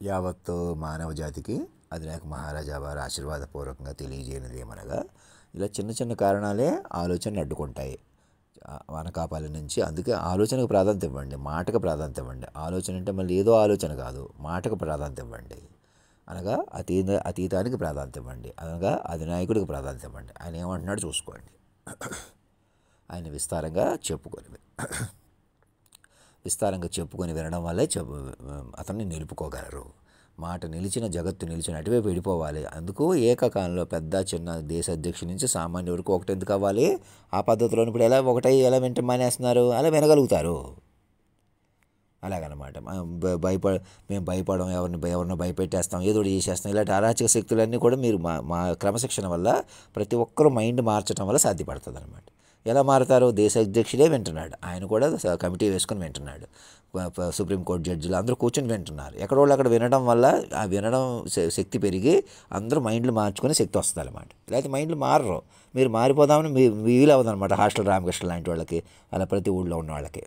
యావత్తు మానవ జాతికి అధినాయక మహారాజా వారు ఆశీర్వాదపూర్వకంగా తెలియజేయనిది ఏమనగా, ఇలా చిన్న చిన్న కారణాలే ఆలోచనలు అడ్డుకుంటాయి. వనకాపాలి నుంచి. అందుకే ఆలోచనకు ప్రాధాన్యత ఇవ్వండి, మాటకు ప్రాధాన్యత ఇవ్వండి. ఆలోచన అంటే మళ్ళీ ఏదో ఆలోచన కాదు, మాటకు ప్రాధాన్యత ఇవ్వండి. అనగా అతీతానికి ప్రాధాన్యత ఇవ్వండి, అనగా అధినాయకుడికి ప్రాధాన్యత ఇవ్వండి. ఆయన ఏమంటున్నాడు చూసుకోండి. ఆయన విస్తారంగా చెప్పుకొని వినడం వల్లే అతన్ని నిలుపుకోగలరు. మాట నిలిచిన జగత్తు నిలిచిన అటువైపు వెళ్ళిపోవాలి. అందుకు ఏకకాలంలో పెద్ద చిన్న దేశ అధ్యక్షుడి నుంచి సామాన్య వరకు ఒకటి ఎందుకు అవ్వాలి? ఆ పద్ధతిలో ఇప్పుడు ఎలా వింట మానేస్తున్నారు, అలా వినగలుగుతారు. అలాగనమాట. మేము భయపడం, ఎవరిని భయపెట్టేస్తాం, ఏదో ఒకటి చేసేస్తాం, ఇలాంటి అరాచక శక్తులన్నీ కూడా మీరు మా క్రమశిక్షణ వల్ల ప్రతి ఒక్కరూ మైండ్ మార్చడం వల్ల సాధ్యపడుతుంది అనమాట. ఎలా మారుతారు? దేశ అధ్యక్షుడే వింటున్నాడు, ఆయన కూడా కమిటీ వేసుకొని వింటున్నాడు, సుప్రీంకోర్టు జడ్జిలు అందరూ కూర్చొని వింటున్నారు. ఎక్కడోళ్ళు అక్కడ వినడం వల్ల ఆ వినడం శక్తి పెరిగి అందరూ మైండ్లు మార్చుకునే శక్తి వస్తుంది అనమాట. లేకపోతే మైండ్లు మారరు. మీరు మారిపోదామని వీలు అవ్వదన్నమాట. హాస్టల్ రామకృష్ణ లాంటి వాళ్ళకి, అలా ప్రతి ఊళ్ళో ఉన్న వాళ్ళకి.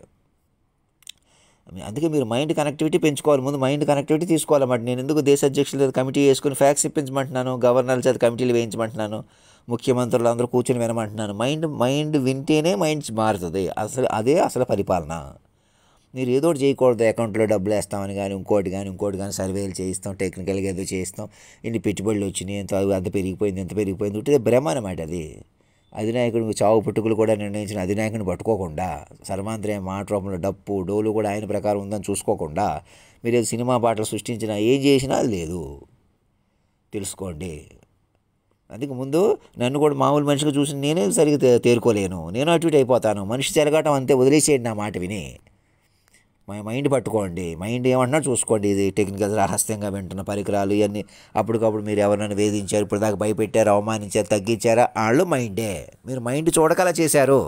అందుకే మీరు మైండ్ కనెక్టివిటీ పెంచుకోవాలి. ముందు మైండ్ కనెక్టివిటీ తీసుకోవాలన్నమాట. నేను ఎందుకు దేశ అధ్యక్షుల కమిటీ వేసుకుని ఫ్యాక్స్ ఇప్పించమంటున్నాను, గవర్నర్ల చేత కమిటీలు వేయించమంటున్నాను, ముఖ్యమంత్రులు అందరూ కూర్చొని వినమంటున్నాను. మైండ్ వింటేనే మైండ్ మారుతుంది. అసలు పరిపాలన. మీరు ఏదో ఒకటి చేయకూడదు. అకౌంట్లో డబ్బులు వేస్తామని కానీ ఇంకోటి కానీ సర్వేలు చేయిస్తాం, టెక్నికల్గా ఏదో చేయిస్తాం, ఇన్ని పెట్టుబడులు వచ్చినాయి, ఎంత పెరిగిపోయింది ఉంటే భ్రమ అనమాట. అది అధినాయకుడికి చావు పుట్టుకులు కూడా నిర్ణయించిన అధినాయకుడిని పట్టుకోకుండా, సర్వాంతర్యామి మాట రూపంలో డప్పు డోలు కూడా ఆయన ప్రకారం ఉందని చూసుకోకుండా మీరు ఏదో సినిమా పాటలు సృష్టించినా ఏం చేసినా అది లేదు, తెలుసుకోండి. అందుకే ముందు నన్ను కూడా మామూలు మనిషిగా చూసి నేనే సరిగ్గా తేరుకోలేను, నేను అటు ఇటు అయిపోతాను. మనిషి చెరగటం అంతే, వదిలేసేయండి నా మాట విని. మైండ్ పట్టుకోండి, మైండ్ ఏమన్నా చూసుకోండి. ఇది టెక్నికల్ రహస్యంగా వింటున్న పరికరాలు ఇవన్నీ అప్పటికప్పుడు మీరు ఎవరైనా వేధించారు, ఇప్పుడు దాకా భయపెట్టారు, అవమానించారు, తగ్గించారా, వాళ్ళు మైండే. మీరు మైండ్ చూడకలా చేశారు.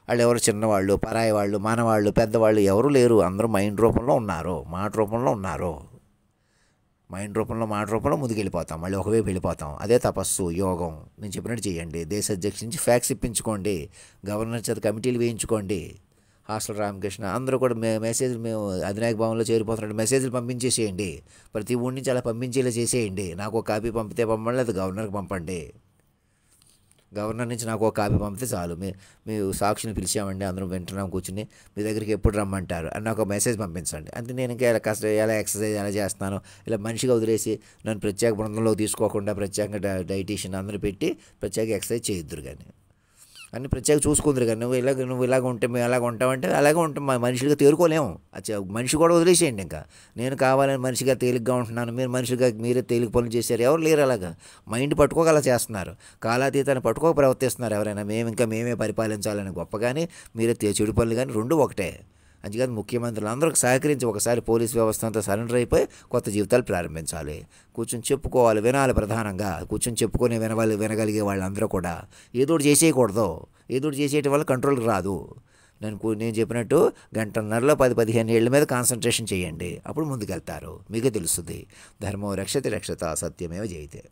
వాళ్ళు ఎవరు చిన్నవాళ్ళు, పరాయి వాళ్ళు, మనవాళ్ళు, పెద్దవాళ్ళు ఎవరు లేరు. అందరూ మైండ్ రూపంలో ఉన్నారు, మాట రూపంలో ఉన్నారు. మైండ్ రూపంలో మాట రూపంలో ముందుకెళ్ళిపోతాం, మళ్ళీ ఒకవైపు వెళ్ళిపోతాం. అదే తపస్సు, యోగం. నేను చెప్పినట్టు చేయండి. దేశ అధ్యక్షుడి నుంచి ఫ్యాక్స్ ఇప్పించుకోండి, గవర్నర్ చేత కమిటీలు వేయించుకోండి. హాస్టల్ రామకృష్ణ అందరూ కూడా మెసేజ్లు మేము అధినాయక భవన్లో చేరిపోతున్నట్టు మెసేజ్లు పంపించేసేయండి. ప్రతి ఊరి నుంచి అలా పంపించేలా చేసేయండి. నాకు ఒక కాపీ పంపితే పంపండి, లేదా గవర్నర్కి పంపండి. గవర్నర్ నుంచి నాకు ఒక కాపీ పంపితే చాలు. మీ సాక్షిని పిలిచామండి, అందరం వింటున్నాం కూర్చుని, మీ దగ్గరికి ఎప్పుడు రమ్మంటారు అని నాకు ఒక మెసేజ్ పంపించండి. అంటే నేను ఇంకా ఎలా ఎక్సర్సైజ్ ఎలా చేస్తున్నాను, ఇలా మనిషిగా వదిలేసి నన్ను ప్రత్యేక బృందంలో తీసుకోకుండా ప్రత్యేకంగా డైటీషియన్ అందరూ పెట్టి ప్రత్యేక ఎక్సర్సైజ్ చేయిద్దురు. కానీ అన్ని ప్రత్యేక చూసుకుందరు. కానీ నువ్వు ఇలాగ ఉంటే మేము ఎలాగ ఉంటామంటే అలాగే ఉంటాం. మనిషిగా తేరుకోలేము. మనిషి కూడా వదిలేసేయండి. ఇంకా నేను కావాలని మనిషిగా తేలిగ్గా ఉంటున్నాను, మీరు మనిషిగా మీరే తేలిక పనులు చేశారు, ఎవరు లేరు. అలాగా మైండ్ పట్టుకోగల చేస్తున్నారు, కాలాతీతాన్ని పట్టుకోక ప్రవర్తిస్తున్నారు ఎవరైనా. మేమే పరిపాలించాలని గొప్పగానే మీరే చెడు పనులు కానీ రెండు ఒకటే. అందుకని ముఖ్యమంత్రులు అందరూ సహకరించి ఒకసారి పోలీస్ వ్యవస్థ అంతా సరెండర్ అయిపోయి కొత్త జీవితాలు ప్రారంభించాలి. కూర్చొని చెప్పుకోవాలి, వినాలి. ప్రధానంగా కూర్చొని చెప్పుకొని వినగలిగే వాళ్ళందరూ కూడా ఏదో ఒకటి చేసేయకూడదు. ఏదో ఒకటి చేసేయటం వల్ల కంట్రోల్కి రాదు. నేను చెప్పినట్టు గంటన్నరలో 10-15 ఏళ్ళ మీద కాన్సన్ట్రేషన్ చేయండి, అప్పుడు ముందుకెళ్తారు. మీకే తెలుస్తుంది. ధర్మో రక్షతి రక్షత సత్యమేవ జయతే.